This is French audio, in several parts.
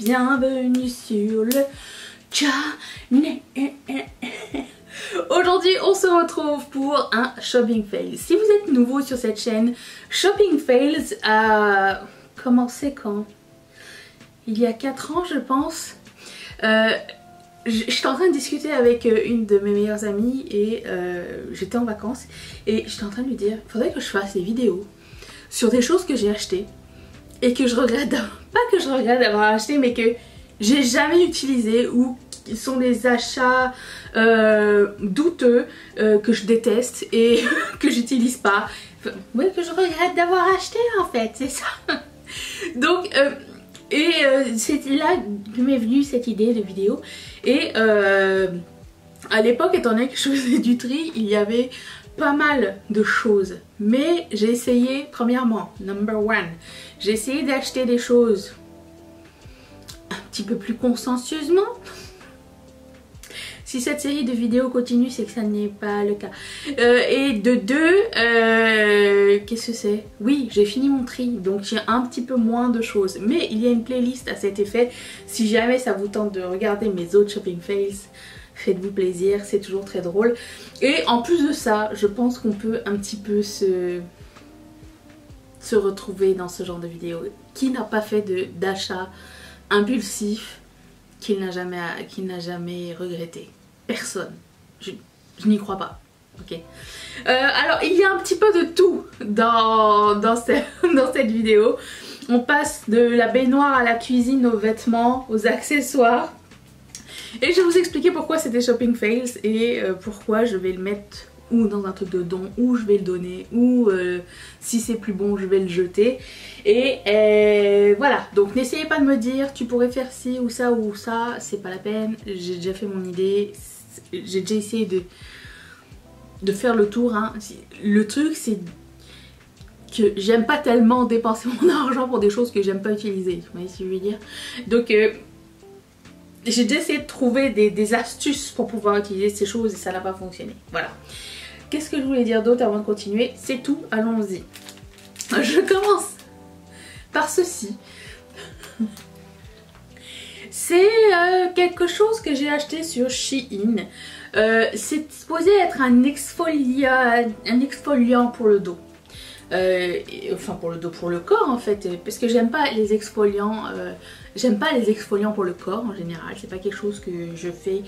Bienvenue sur le channel. Aujourd'hui on se retrouve pour un shopping fail. Si vous êtes nouveau sur cette chaîne, Shopping Fails a commencé quand? Il y a 4 ans je pense. J'étais en train de discuter avec une de mes meilleures amies et j'étais en vacances et j'étais en train de lui dire faudrait que je fasse des vidéos sur des choses que j'ai achetées et que je regrette, pas que je regrette d'avoir acheté, mais que j'ai jamais utilisé ou qui sont des achats douteux que je déteste et que j'utilise pas. Enfin, oui, que je regrette d'avoir acheté en fait, c'est ça. Donc c'est là que m'est venue cette idée de vidéo. Et à l'époque, étant donné que je faisais du tri, il y avait pas mal de choses. Mais j'ai essayé, premièrement, number one, j'ai essayé d'acheter des choses un petit peu plus consciencieusement. Si cette série de vidéos continue, c'est que ça n'est pas le cas. Et de deux, qu'est-ce que c'est? Oui, j'ai fini mon tri, donc j'ai un petit peu moins de choses. Mais il y a une playlist à cet effet. Si jamais ça vous tente de regarder mes autres shopping fails, faites-vous plaisir, c'est toujours très drôle. Et en plus de ça, je pense qu'on peut un petit peu se retrouver dans ce genre de vidéo. Qui n'a pas fait d'achat impulsif qu'il n'a jamais regretté? Personne. Je n'y crois pas. Ok. Alors il y a un petit peu de tout dans cette vidéo. On passe de la baignoire à la cuisine, aux vêtements, aux accessoires. Et je vais vous expliquer pourquoi c'était shopping fails et pourquoi je vais le mettre ou dans un truc de don, ou je vais le donner, ou si c'est plus bon je vais le jeter. Et voilà, donc n'essayez pas de me dire tu pourrais faire ci ou ça, c'est pas la peine, j'ai déjà fait mon idée, j'ai déjà essayé de faire le tour, hein. Le truc c'est que j'aime pas tellement dépenser mon argent pour des choses que j'aime pas utiliser, vous voyez ce que je veux dire. Donc j'ai déjà essayé de trouver des astuces pour pouvoir utiliser ces choses et ça n'a pas fonctionné. Voilà. Qu'est-ce que je voulais dire d'autre avant de continuer? C'est tout, allons-y. Je commence par ceci. C'est quelque chose que j'ai acheté sur Shein. C'est supposé être un exfoliant pour le dos. Enfin pour le dos, pour le corps en fait, parce que j'aime pas les exfoliants, pour le corps en général, c'est pas quelque chose que je fais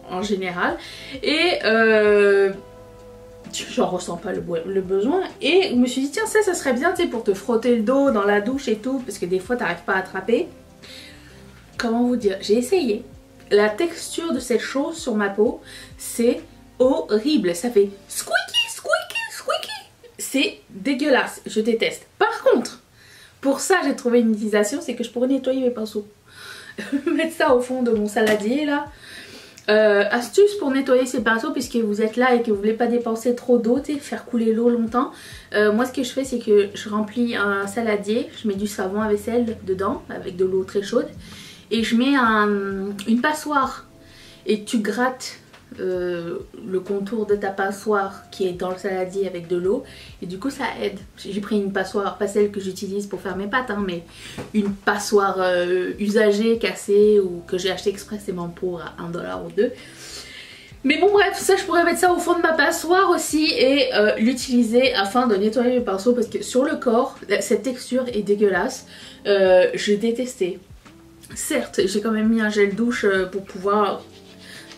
en général, et j'en ressens pas le besoin, et je me suis dit tiens ça serait bien, tu sais, pour te frotter le dos dans la douche et tout, parce que des fois t'arrives pas à attraper. Comment vous dire, j'ai essayé, la texture de cette chose sur ma peau c'est horrible, ça fait squeaky. C'est dégueulasse, je déteste. Par contre, pour ça j'ai trouvé une utilisation, c'est que je pourrais nettoyer mes pinceaux. Mettre ça au fond de mon saladier là. Astuce pour nettoyer ses pinceaux puisque vous êtes là et que vous voulez pas dépenser trop d'eau, faire couler l'eau longtemps. Moi ce que je fais c'est que je remplis un saladier, je mets du savon à vaisselle dedans avec de l'eau très chaude et je mets une passoire et tu grattes le contour de ta passoire qui est dans le saladier avec de l'eau et du coup ça aide. J'ai pris une passoire, pas celle que j'utilise pour faire mes pâtes hein, mais une passoire usagée, cassée ou que j'ai acheté expressément pour $1 ou 2. Mais bon bref, ça je pourrais mettre ça au fond de ma passoire aussi et l'utiliser afin de nettoyer mes pinceaux parce que sur le corps cette texture est dégueulasse. Je détestais. Certes j'ai quand même mis un gel douche pour pouvoir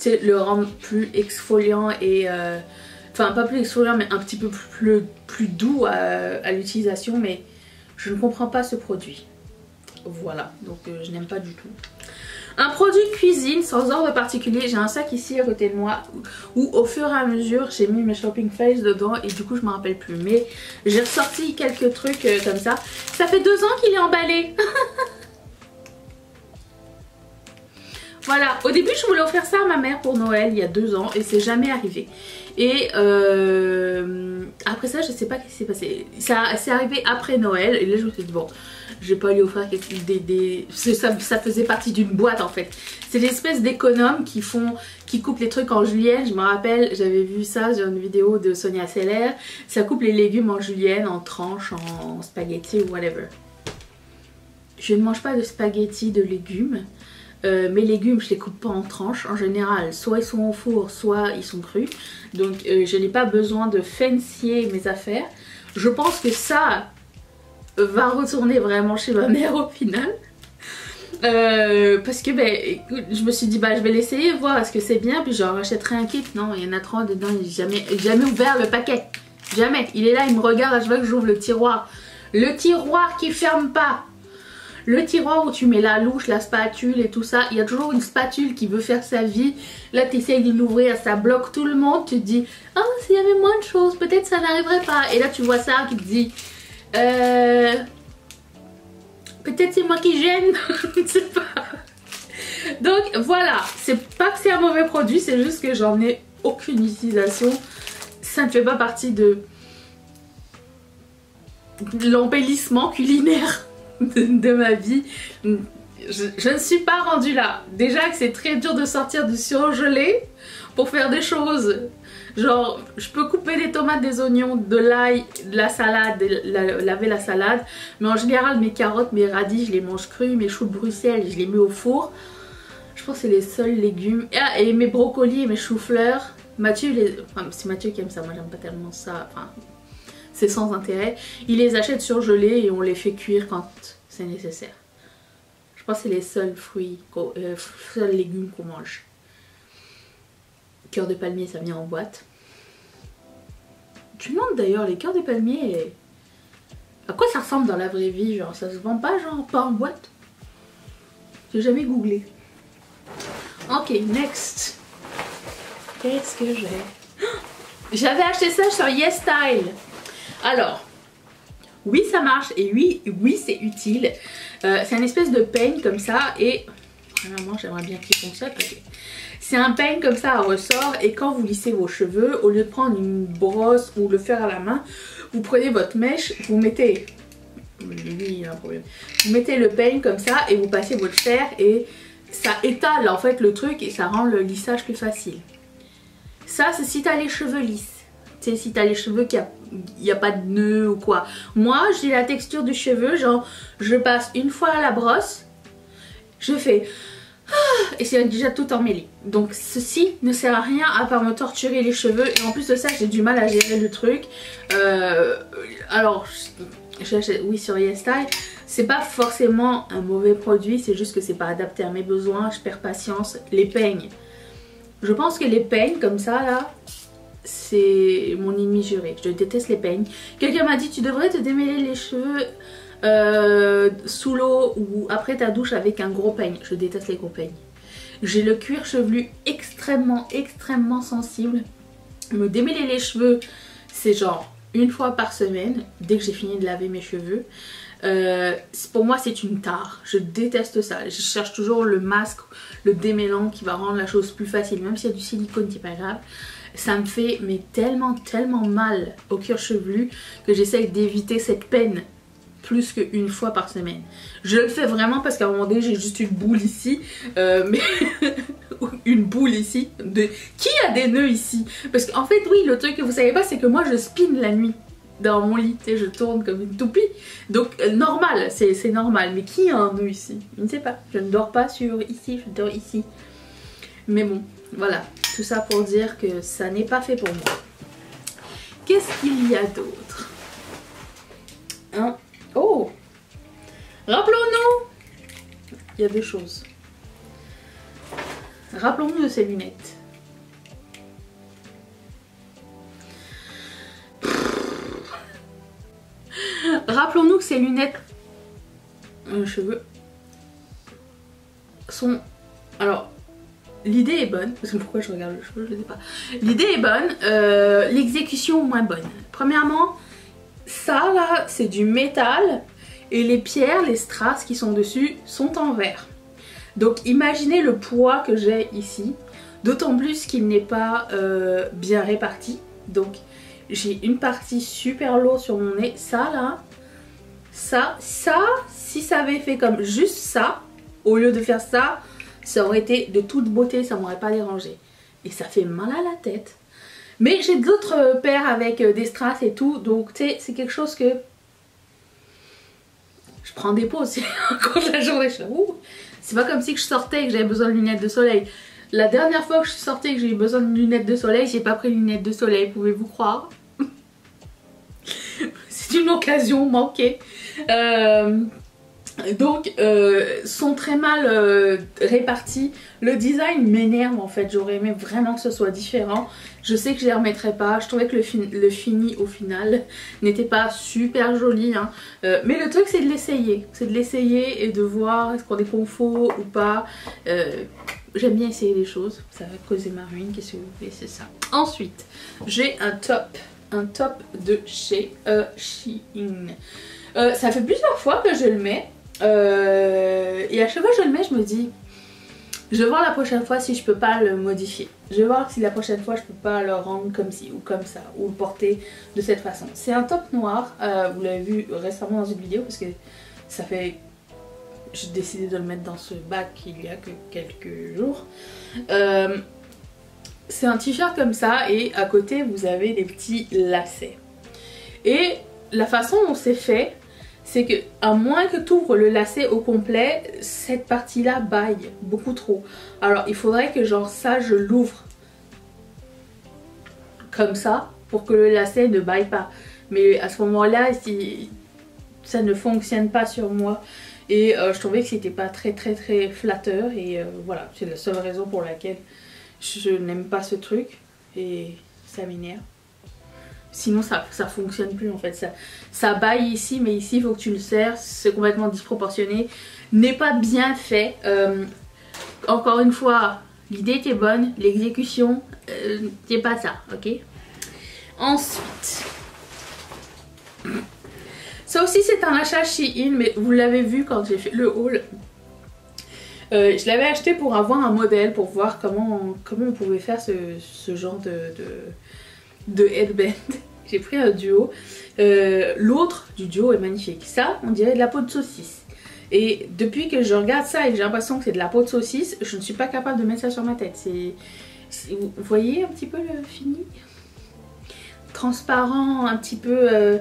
le rendre plus exfoliant et enfin pas plus exfoliant mais un petit peu plus doux à l'utilisation, mais je ne comprends pas ce produit. Voilà, donc je n'aime pas du tout. Un produit cuisine sans ordre particulier, j'ai un sac ici à côté de moi où au fur et à mesure j'ai mis mes shopping fails dedans et du coup je me rappelle plus, mais j'ai ressorti quelques trucs comme ça. Ça fait 2 ans qu'il est emballé. Voilà, au début je voulais offrir ça à ma mère pour Noël il y a 2 ans et c'est jamais arrivé. Et après ça je sais pas ce qui s'est passé. C'est arrivé après Noël et là je me suis dit bon, je vais pas lui offrir ça faisait partie d'une boîte en fait. C'est l'espèce d'économes qui coupent les trucs en julienne. Je me rappelle, j'avais vu ça sur une vidéo de Sonia Seller. Ça coupe les légumes en julienne, en tranches, en spaghetti ou whatever. je ne mange pas de spaghettis de légumes. Mes légumes, je les coupe pas en tranches. En général, soit ils sont au four, soit ils sont crus. Donc je n'ai pas besoin de fancier mes affaires. Je pense que ça va retourner vraiment chez ma mère au final. Parce que ben, écoute, je me suis dit bah je vais l'essayer, voir est-ce que c'est bien, puis j'en rachèterai un kit. Non, il y en a 3 dedans, j'ai jamais ouvert le paquet. Jamais. Il est là, il me regarde à chaque fois que j'ouvre le tiroir. Le tiroir qui ferme pas. Le tiroir où tu mets la louche, la spatule et tout ça. Il y a toujours une spatule qui veut faire sa vie. Là tu essayes de l'ouvrir, ça bloque tout le monde. Tu te dis, oh s'il y avait moins de choses, peut-être ça n'arriverait pas. Et là tu vois ça qui te dit, peut-être c'est moi qui gêne. Je ne sais pas. Donc voilà, c'est pas que c'est un mauvais produit, c'est juste que j'en ai aucune utilisation. Ça ne fait pas partie de l'embellissement culinaire de ma vie. Je ne suis pas rendue là. Déjà que c'est très dur de sortir du surgelé pour faire des choses. Genre, je peux couper des tomates, des oignons, de l'ail, de la salade, laver la salade. Mais en général, mes carottes, mes radis, je les mange crus. Mes choux de Bruxelles, je les mets au four. Je pense que c'est les seuls légumes. Ah, et mes brocolis et mes choux-fleurs. Mathieu, enfin, c'est Mathieu qui aime ça. Moi, j'aime pas tellement ça. Enfin, c'est sans intérêt. Il les achète surgelés et on les fait cuire quand c'est nécessaire. Je pense que c'est les seuls seuls légumes qu'on mange. Cœur de palmier, ça vient en boîte. Tu me demandes d'ailleurs, les cœurs de palmier, à quoi ça ressemble dans la vraie vie? Genre, ça se vend pas, genre, pas en boîte? J'ai jamais googlé. Ok, next. Qu'est-ce que j'ai? J'avais acheté ça sur YesStyle. Alors, oui ça marche et oui c'est utile. C'est une espèce de peigne comme ça et vraiment j'aimerais bien qu'il fonctionne. Okay. C'est un peigne comme ça à ressort et quand vous lissez vos cheveux, au lieu de prendre une brosse ou le faire à la main, vous prenez votre mèche, vous mettez... Oui, il y a un problème. Vous mettez le peigne comme ça et vous passez votre fer et ça étale en fait le truc et ça rend le lissage plus facile. Ça c'est si t'as les cheveux lisses. Tu sais, si t'as les cheveux qu'il n'y a pas de nœud ou quoi. Moi, j'ai la texture du cheveu, genre, je passe une fois à la brosse, je fais... et c'est déjà tout emmêlé. Donc ceci ne sert à rien à part me torturer les cheveux. Et en plus de ça, j'ai du mal à gérer le truc. Alors, j'achète, oui, sur YesStyle. C'est pas forcément un mauvais produit, c'est juste que c'est pas adapté à mes besoins. Je perds patience. Les peignes. Je pense que les peignes comme ça, là... c'est mon ennemi juré. Je déteste les peignes. Quelqu'un m'a dit tu devrais te démêler les cheveux sous l'eau ou après ta douche avec un gros peigne. Je déteste les gros peignes. J'ai le cuir chevelu extrêmement sensible. Me démêler les cheveux, c'est genre une fois par semaine dès que j'ai fini de laver mes cheveux. Pour moi c'est une tare, je déteste ça. Je cherche toujours le masque, le démêlant qui va rendre la chose plus facile, même s'il y a du silicone c'est pas grave. Ça me fait mais tellement mal au cuir chevelu que j'essaye d'éviter cette peine plus qu'une fois par semaine. Je le fais vraiment parce qu'à un moment donné j'ai juste une boule ici, mais une boule ici. Qui a des nœuds ici? Parce qu'en fait oui, le truc que vous savez pas c'est que moi je spin la nuit dans mon lit, tu sais, je tourne comme une toupie. Donc normal, c'est normal. Mais qui a un nœud ici? Je ne sais pas. Je ne dors pas sur ici, je dors ici. Mais bon, voilà. Tout ça pour dire que ça n'est pas fait pour moi. Qu'est-ce qu'il y a d'autre? Hein? Oh! Rappelons-nous! Il y a deux choses. Rappelons-nous de ces lunettes. Rappelons-nous que ces lunettes cheveux sont... Alors, l'idée est bonne. Pourquoi je regarde le cheveu, je ne sais pas. L'idée est bonne, l'exécution moins bonne. Premièrement, ça là, c'est du métal et les pierres, les strass qui sont dessus sont en verre. Donc imaginez le poids que j'ai ici. D'autant plus qu'il n'est pas bien réparti. Donc j'ai une partie super lourde sur mon nez. Ça là, ça, si ça avait fait comme juste ça, au lieu de faire ça, ça aurait été de toute beauté, ça m'aurait pas dérangé. Et ça fait mal à la tête. Mais j'ai d'autres paires avec des strass et tout, donc tu sais, c'est quelque chose que je prends des pauses quand la journée, je suis là, ouh. C'est pas comme si que je sortais et que j'avais besoin de lunettes de soleil. La dernière fois que je suis sortie et que j'ai eu besoin de lunettes de soleil, j'ai pas pris de lunettes de soleil, pouvez-vous croire? C'est une occasion manquée. Donc, sont très mal répartis. Le design m'énerve en fait. J'aurais aimé vraiment que ce soit différent. Je sais que je les remettrai pas. Je trouvais que le fini au final n'était pas super joli. Hein. Mais le truc c'est de l'essayer. C'est de l'essayer et de voir est-ce qu'on est confort ou pas. J'aime bien essayer les choses. Ça va causer ma ruine. Qu'est-ce que vous voulez? C'est ça. Ensuite, j'ai un top. Un top de chez Shein. Ça fait plusieurs fois que je le mets. Et à chaque fois que je le mets, je me dis, je vais voir la prochaine fois si je peux pas le modifier. Je vais voir si la prochaine fois je peux pas le rendre comme ci ou comme ça, ou le porter de cette façon. C'est un top noir, vous l'avez vu récemment dans une vidéo parce que ça fait... J'ai décidé de le mettre dans ce bac il y a que quelques jours. C'est un t-shirt comme ça et à côté vous avez des petits lacets. Et la façon dont c'est fait, c'est que à moins que tu ouvres le lacet au complet, cette partie là baille beaucoup trop. Alors il faudrait que genre ça je l'ouvre comme ça pour que le lacet ne baille pas. Mais à ce moment là si ça ne fonctionne pas sur moi. Et je trouvais que c'était pas très flatteur et voilà, c'est la seule raison pour laquelle je n'aime pas ce truc et ça m'énerve. Sinon ça fonctionne plus en fait, ça baille ici mais ici il faut que tu le serres, c'est complètement disproportionné, n'est pas bien fait. Encore une fois, l'idée était bonne, l'exécution c'est pas ça, ok. Ensuite, ça aussi c'est un achat Shein mais vous l'avez vu quand j'ai fait le haul. Je l'avais acheté pour avoir un modèle, pour voir comment on pouvait faire ce genre de headband. J'ai pris un duo. L'autre du duo est magnifique. Ça, on dirait de la peau de saucisse. Et depuis que je regarde ça et que j'ai l'impression que c'est de la peau de saucisse, je ne suis pas capable de mettre ça sur ma tête. Vous voyez un petit peu le fini? Transparent, un petit peu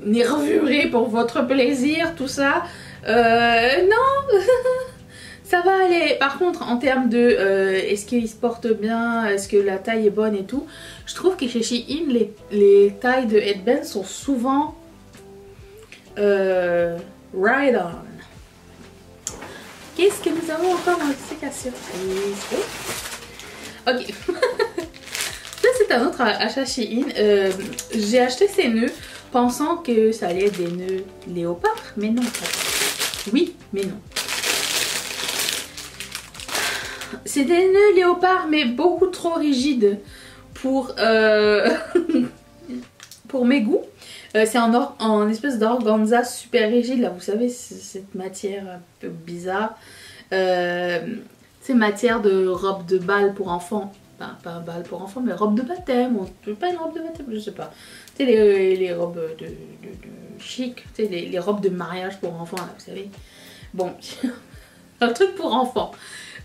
nervuré pour votre plaisir, tout ça. Non. Ça va aller. Par contre, en termes de est-ce qu'il se porte bien, est-ce que la taille est bonne et tout, je trouve que chez Shein, les tailles de headband sont souvent right on. Qu'est-ce que nous avons encore dans le sac à surprise? Ok. Ça, c'est un autre achat Shein. J'ai acheté ces nœuds pensant que ça allait être des nœuds léopard, mais non. Oui, mais non. C'est des nœuds léopard mais beaucoup trop rigides pour, pour mes goûts. C'est en espèce d'organza super rigide là, vous savez cette matière un peu bizarre. C'est matière de robe de bal pour enfants. Enfin, pas un bal pour enfants mais robe de baptême. Pas une robe de baptême, je sais pas. Tu sais les robes de chic, tu sais les robes de mariage pour enfants là, vous savez. Bon, un truc pour enfants.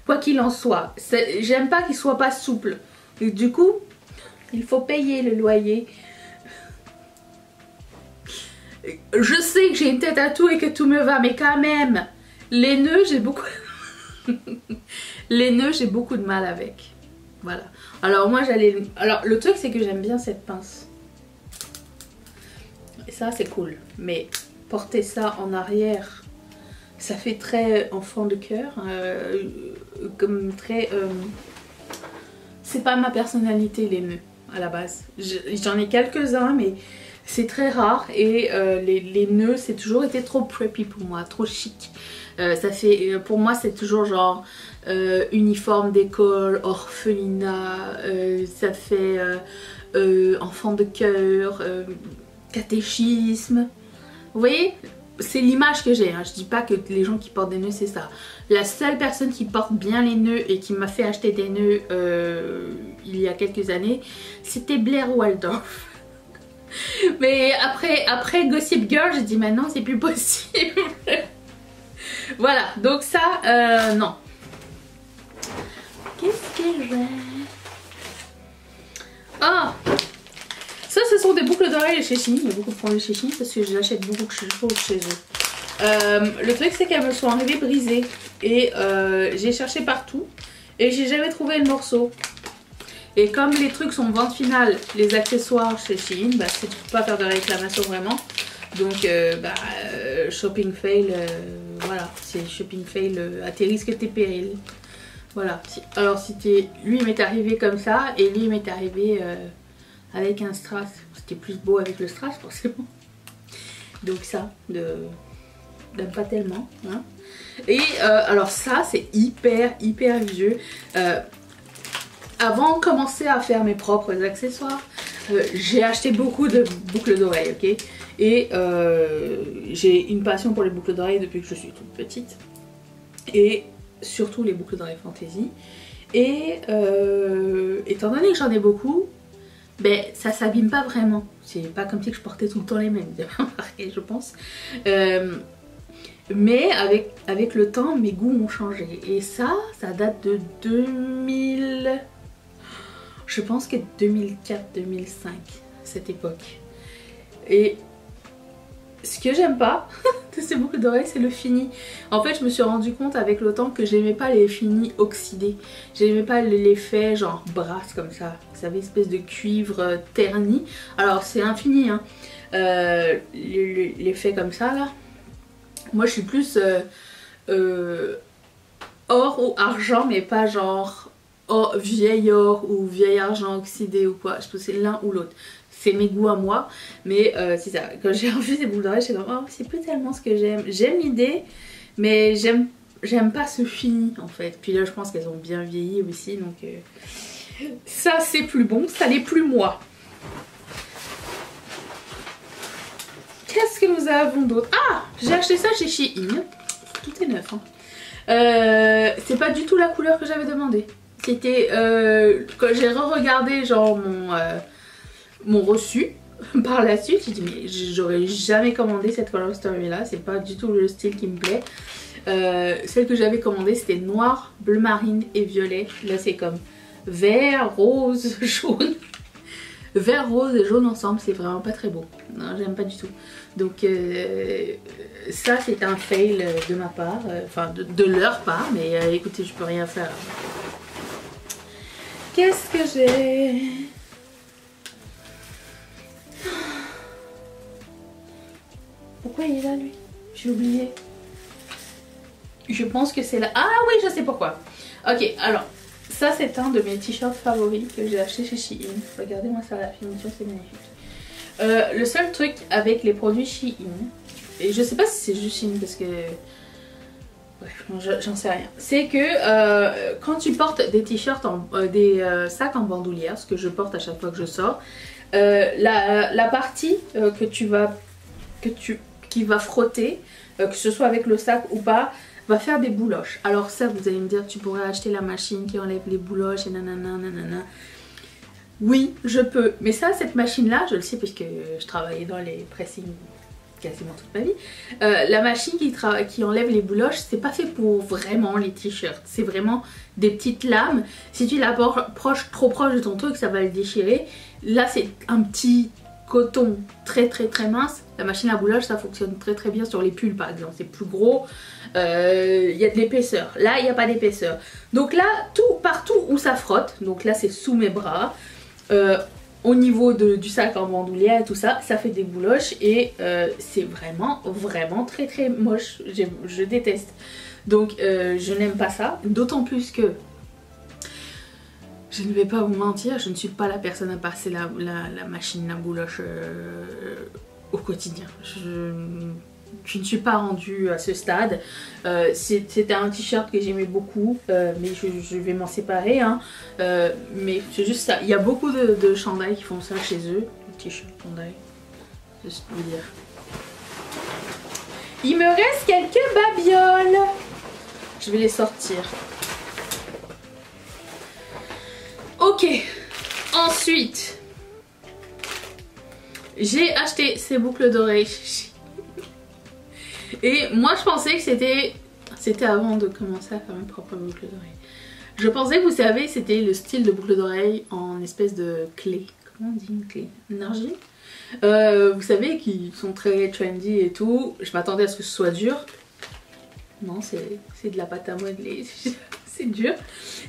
Quoi qu'il en soit, j'aime pas qu'il soit pas souple. Et du coup, il faut payer le loyer. Je sais que j'ai une tête à tout et que tout me va, mais quand même, les nœuds, j'ai beaucoup... les nœuds, j'ai beaucoup de mal avec. Voilà. Alors moi, j'allais... Alors, le truc, c'est que j'aime bien cette pince. Et ça, c'est cool. Mais porter ça en arrière... Ça fait très enfant de cœur, comme très... c'est pas ma personnalité les nœuds à la base. J'en ai quelques-uns mais c'est très rare et les nœuds c'est toujours été trop preppy pour moi, trop chic. Ça fait, pour moi c'est toujours genre uniforme d'école, orphelinat, ça fait enfant de cœur, catéchisme. Vous voyez ? C'est l'image que j'ai, hein. Je dis pas que les gens qui portent des nœuds c'est ça. La seule personne qui porte bien les nœuds et qui m'a fait acheter des nœuds il y a quelques années, c'était Blair Waldorf. Mais après Gossip Girl, j'ai dit maintenant c'est plus possible. Voilà, donc ça, non. Qu'est-ce que j'ai? Oh! Ça, ce sont des boucles d'oreilles chez Shein, il y a beaucoup de produits chez Shein parce que j'achète beaucoup de choses chez eux. Le truc c'est qu'elles me sont arrivées brisées et j'ai cherché partout et j'ai jamais trouvé le morceau. Et comme les trucs sont vente finale, les accessoires chez Shein, bah tu peux pas faire de réclamation vraiment. Donc shopping fail, voilà, c'est shopping fail à tes risques et tes périls. Voilà, alors lui il m'est arrivé comme ça et lui il m'est arrivé avec un strass. C'était plus beau avec le strass forcément. Donc ça, j'aime pas tellement. Hein. Et alors ça c'est hyper vieux. Avant de commencer à faire mes propres accessoires, j'ai acheté beaucoup de boucles d'oreilles, ok. Et j'ai une passion pour les boucles d'oreilles depuis que je suis toute petite. Et surtout les boucles d'oreilles fantasy. Et étant donné que j'en ai beaucoup, ben ça s'abîme pas vraiment. C'est pas comme si je portais tout le temps les mêmes, vous avez remarqué je pense. Mais avec le temps, mes goûts ont changé. Et ça date de 2000... Je pense que 2004-2005, cette époque. Et ce que j'aime pas de ces boucles d'oreilles, c'est le fini. En fait, je me suis rendu compte avec le temps que j'aimais pas les finis oxydés. J'aimais pas l'effet genre brasse comme ça. Vous savez, espèce de cuivre terni. Alors, c'est infini, hein. L'effet comme ça, là. Moi, je suis plus or ou argent, mais pas genre vieil or ou vieil argent oxydé ou quoi. Je pense que c'est l'un ou l'autre. C'est mes goûts à moi, mais c'est ça. Quand j'ai revu ces boucles d'oreilles, j'étais comme oh, c'est plus tellement ce que j'aime. J'aime l'idée, mais j'aime pas ce fini en fait. Puis là, je pense qu'elles ont bien vieilli aussi, donc ça c'est plus bon, ça n'est plus moi. Qu'est-ce que nous avons d'autre? Ah, j'ai acheté ça chez Shein. Tout est neuf. Hein. C'est pas du tout la couleur que j'avais demandé. C'était quand j'ai re-regardé genre mon reçu par la suite, j'ai dit mais j'aurais jamais commandé cette Color Story là, c'est pas du tout le style qui me plaît. Celle que j'avais commandée c'était noir, bleu marine et violet. Là c'est comme vert, rose, jaune. Vert, rose et jaune ensemble, c'est vraiment pas très beau. Non, j'aime pas du tout. Donc ça c'est un fail de ma part, enfin de leur part, mais écoutez, je peux rien faire. Qu'est-ce que j'ai? Pourquoi il est là lui? J'ai oublié. Je pense que c'est là. Ah oui, je sais pourquoi. Ok, alors ça c'est un de mes t-shirts favoris que j'ai acheté chez Shein. Regardez-moi ça, la finition c'est magnifique. Le seul truc avec les produits Shein, et je sais pas si c'est juste Shein parce que bref, j'en sais rien, c'est que quand tu portes des t-shirts, des sacs en bandoulière, ce que je porte à chaque fois que je sors, la partie qui va frotter, que ce soit avec le sac ou pas, va faire des bouloches. Alors ça, vous allez me dire, tu pourrais acheter la machine qui enlève les bouloches et nanana nanana. Oui, je peux. Mais ça, cette machine-là, je le sais puisque je travaillais dans les pressings quasiment toute ma vie. La machine qui enlève les bouloches, c'est pas fait pour vraiment les t-shirts. C'est vraiment des petites lames. Si tu la trop proche de ton truc, ça va le déchirer. Là, c'est un petit coton très mince. La machine à bouloche, ça fonctionne très bien sur les pulls par exemple. C'est plus gros. Il y a de l'épaisseur. Là, il n'y a pas d'épaisseur. Donc là, partout où ça frotte, donc là c'est sous mes bras, au niveau du sac en bandoulière et tout ça, ça fait des bouloches et c'est vraiment très moche. Je déteste. Donc je n'aime pas ça. D'autant plus que, je ne vais pas vous mentir, je ne suis pas la personne à passer la machine à bouloche au quotidien. Je ne suis pas rendue à ce stade. C'était un t-shirt que j'aimais beaucoup, mais je vais m'en séparer. Hein. Mais c'est juste ça. Il y a beaucoup de chandails qui font ça chez eux. Le t-shirt chandail. Juste pour vous dire. Il me reste quelques babioles. Je vais les sortir. Ok. Ensuite, j'ai acheté ces boucles d'oreilles. Et moi je pensais que c'était avant de commencer à faire mes propres boucles d'oreilles. Je pensais que vous savez c'était le style de boucle d'oreille en espèce de clé, comment on dit une clé? Une argile. Vous savez qu'ils sont très trendy et tout. Je m'attendais à ce que ce soit dur. Non, c'est de la pâte à modeler. C'est dur.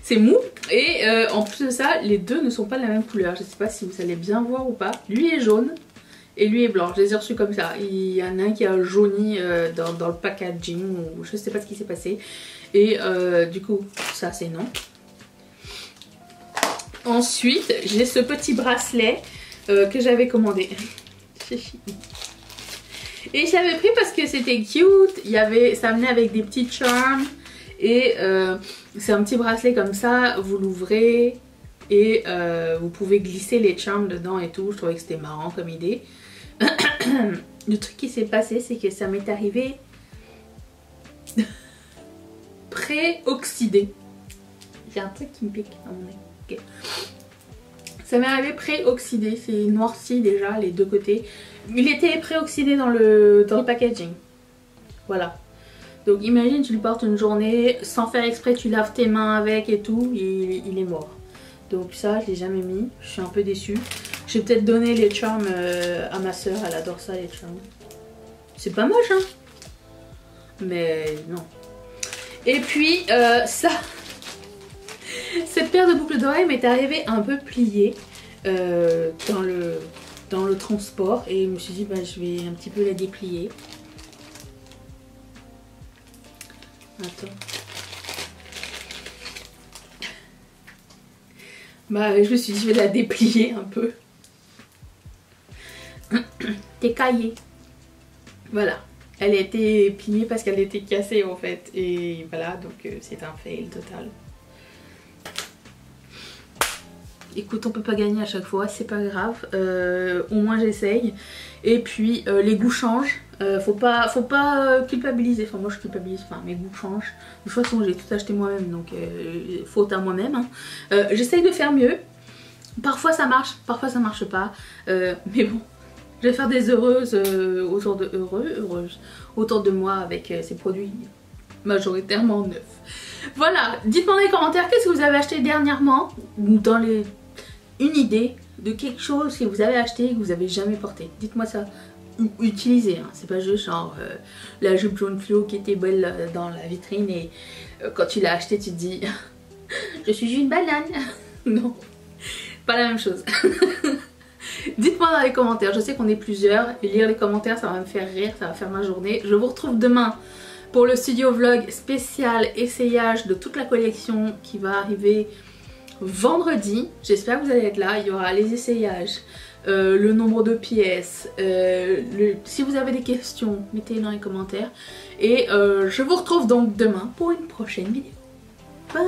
C'est mou. Et en plus de ça, les deux ne sont pas de la même couleur. Je sais pas si vous allez bien voir ou pas. Lui est jaune et lui est blanc. Je les ai reçus comme ça. Il y en a un qui a jauni dans le packaging ou je sais pas ce qui s'est passé. Et du coup, ça c'est non. Ensuite, j'ai ce petit bracelet que j'avais commandé. Et je l'avais pris parce que c'était cute. Ça venait avec des petits charms. Et c'est un petit bracelet comme ça. Vous l'ouvrez et vous pouvez glisser les charms dedans et tout. Je trouvais que c'était marrant comme idée. Le truc qui s'est passé, c'est que ça m'est arrivé pré-oxydé. J'ai un truc qui me pique à mon nez. Okay. Ça m'est arrivé pré-oxydé, c'est noirci déjà les deux côtés. Il était pré-oxydé dans le packaging. Voilà. Donc imagine tu le portes une journée, sans faire exprès tu laves tes mains avec et tout, il est mort. Donc ça je l'ai jamais mis, je suis un peu déçue. Je vais peut-être donner les charms à ma soeur, elle adore ça les charms. C'est pas moche hein. Mais non. Et puis ça... Cette paire de boucles d'oreilles m'est arrivée un peu pliée dans le transport et je me suis dit bah, je vais un petit peu la déplier. Attends. Bah je me suis dit je vais la déplier un peu. Décaillée. Voilà. Elle a été pliée parce qu'elle était cassée en fait. Et voilà donc c'est un fail total. Écoute, on peut pas gagner à chaque fois, c'est pas grave, au moins j'essaye. Et puis les goûts changent, faut pas culpabiliser, enfin moi je culpabilise, enfin mes goûts changent. De toute façon j'ai tout acheté moi-même donc faute à moi-même. Hein. J'essaye de faire mieux, parfois ça marche pas, mais bon, je vais faire des heureuses autour de moi avec ces produits majoritairement neufs. Voilà, dites-moi dans les commentaires qu'est-ce que vous avez acheté dernièrement ou dans les... une idée de quelque chose que vous avez acheté et que vous avez jamais porté. Dites-moi ça. Utilisez, hein. C'est pas juste genre la jupe jaune fluo qui était belle dans la vitrine et quand tu l'as acheté tu te dis je suis une banane. Non, pas la même chose. Dites-moi dans les commentaires, je sais qu'on est plusieurs et lire les commentaires ça va me faire rire, ça va faire ma journée. Je vous retrouve demain pour le studio vlog spécial essayage de toute la collection qui va arriver vendredi. J'espère que vous allez être là, il y aura les essayages, le nombre de pièces, si vous avez des questions, mettez-les dans les commentaires. Et je vous retrouve donc demain pour une prochaine vidéo. Bye.